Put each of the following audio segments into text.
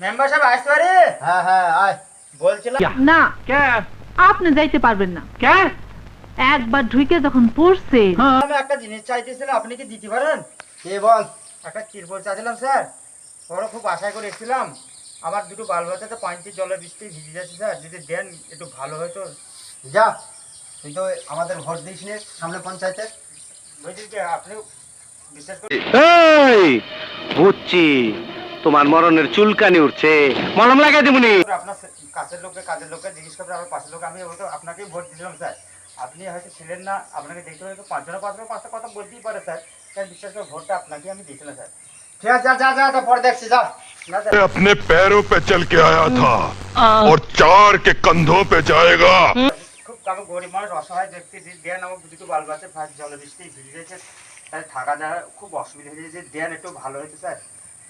Member সাহেব আসতে পারি? হ্যাঁ হ্যাঁ আয়। বলছিলাম না, কে আপনি যাইতে পারবেন না। কে একবার ঢুকে যখন পড়ছে, আমি একটা জিনিস চাইতেছিলাম, আপনি কি দিতে পারেন? কে বল? একটা তিরপল চাইছিলাম স্যার, বড় খুব আশায় করে এসেছিলাম। আমার দুটো বাল বাচ্চাতে পানিতে জলের বৃষ্টি ভিজে যাচ্ছে স্যার, যদি দেন একটু ভালো হতো। যা, তুই তো আমাদের ভোট দিস নে সামনে পঞ্চায়েতে। বলছি যে আপনি বিশ্বাস করেন? এই বুঝছি, তোমার মরণের চুলকানি উঠছে, মলম লাগাই দেবনি। আপনার কাছের লোককে জিজ্ঞেস করতে, আমার পাশের লোক, আমি হয়তো আপনাকেই ভোট দিয়েছিলাম স্যার। আপনি হয়তো ছিলেন না, আপনাকে দেখতে হয়তো পাঁচটা কথা বলতেই পারে স্যার। স্যার বিশ্বাস করে ভোটটা আপনাকে আমি দিয়েছিলাম স্যার। ঠিক আছে, যা যা যা, পরে দেখছি, যা। না স্যার, मैं अपने पैरों पे चल के आया था और 4 के कंधों पे जाएगा। খুব কারো গরিব মানুষ, অসহায় ব্যক্তি, দেন আমার দুটো বাল বাচ্চা জলে বৃষ্টি ভিজে গেছে, তাই থাকা যাওয়া খুব অসুবিধা হয়ে গেছে, দেন একটু ভালো হয়েছে স্যার।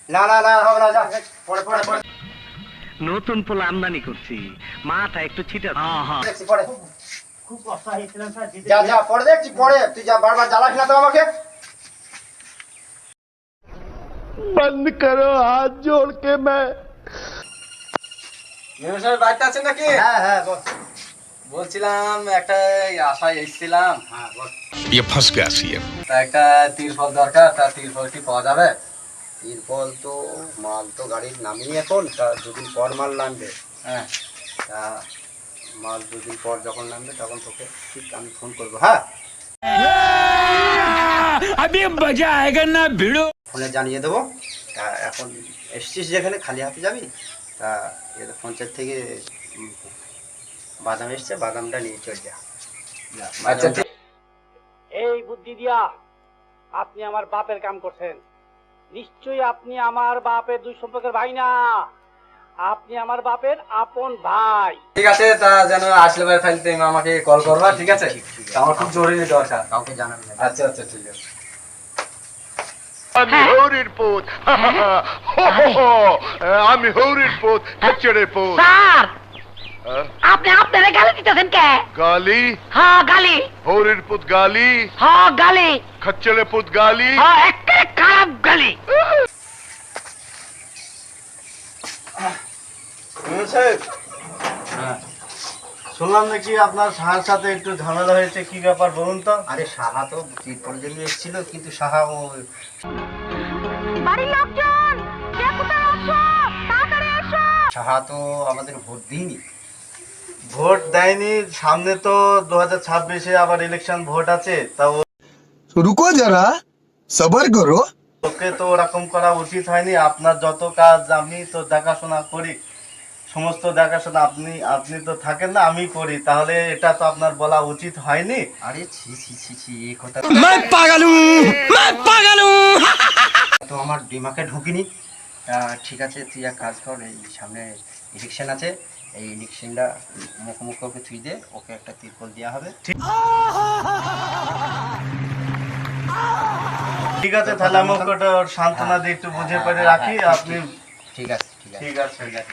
না না না, হবে না, যা। পরে পরে পরে নতুন পোলা আমদানি করছি, মাথা একটু ছিটা। দেখছি, পরে। খুব অসহায় হয়েছিলাম স্যার। যা যা, পরে দেখছি, পরে। তুই যা, বারবার জ্বালাস না তো আমাকে। बंद करो हाथ जोड़ के मैं। মেম্বার সাহেব বাড়িতে আছেন নাকি? হ্যাঁ হ্যাঁ বল। বলছিলাম একটা আশায় এসেছিলাম, হ্যাঁ বল। ये फंस गया सीएम। তা একটা তিরপল দরকার, তা তিরপল কি পাওয়া যাবে? তিরপল তো মাল তো গাড়ির নামিয়ে এখন, তা দুদিন পর মাল নামবে। হ্যাঁ, তা মাল দুদিন পর যখন নামবে তখন তোকে ঠিক আমি ফোন করবো। হ্যাঁ, ফোনে জানিয়ে দেবো। তা এখন এসছিস যেখানে, খালি হাতে যাবি। তা এটা পঞ্চায়েত থেকে বাদাম এসছে, বাদামটা নিয়ে চল যা। আচ্ছা ঠিক। এই বুদ্ধি দিয়া আপনি আমার বাপের কাম করছেন। নিশ্চয়ই আপনি আমার বাপের দুই সম্পর্কের ভাই না, আপনি আমার বাপের আপন ভাই। ঠিক আছে, তা যেন আসলে পরে তাহলে তুমি আমাকে কল করবা, ঠিক আছে? তা আমার খুব জরুরি দরকার। কাউকে জানাবি না। আচ্ছা আচ্ছা ঠিক আছে। আমি হরির পুত, আমি হরির পুত, খচ্চরের পুত। স্যার আপনি আপনারে গালি দিতেছেন কে? গালি, হ্যাঁ গালি, হরির পুত গালি, হ্যাঁ গালি, খচ্চরের পুত গালি। হ্যাঁ একেবারে খারাপ গালি। হ্যাঁ, শুনলাম নাকি আপনার সাহার সাথে একটু ঝামেলা হয়েছে, কি ব্যাপার বলুন তো? আরে সাহা তো তিরপল জন্য এসেছিল, কিন্তু সাহা ও বাড়ির লোকজন কে কোথায় আছো? তাড়াতাড়ি এসো। সাহা তো আমাদের ভোট দিইনি। ভোট দেয়নি, সামনে তো 2026-এ আবার ইলেকশন ভোট আছে, তা रुको जरा सबर करो। ওকে তো ওরকম করা উচিত হয়নি। আপনার যত কাজ আমি তো দেখাশোনা করি, সমস্ত দেখাশোনা আপনি আপনি তো থাকেন না, আমি করি, তাহলে এটা তো আপনার বলা উচিত হয়নি। আরে ছি ছি ছি ছি, এই কথা मैं पागल हूँ। তো আমার দিমাগে ঢুকিনি। তা ঠিক আছে, তুই এক কাজ কর, এই সামনে ইলেকশন আছে, এই ইলেকশনটা মুখোমুখি ওকে তুই দে, ওকে একটা তিরপল দেওয়া হবে। ঠিক আছে, তাহলে আমি ওকে ওটা সান্ত্বনা দিয়ে একটু বুঝে পড়ে রাখি। আপনি ঠিক আছে ঠিক আছে ঠিক আছে ঠিক আছে।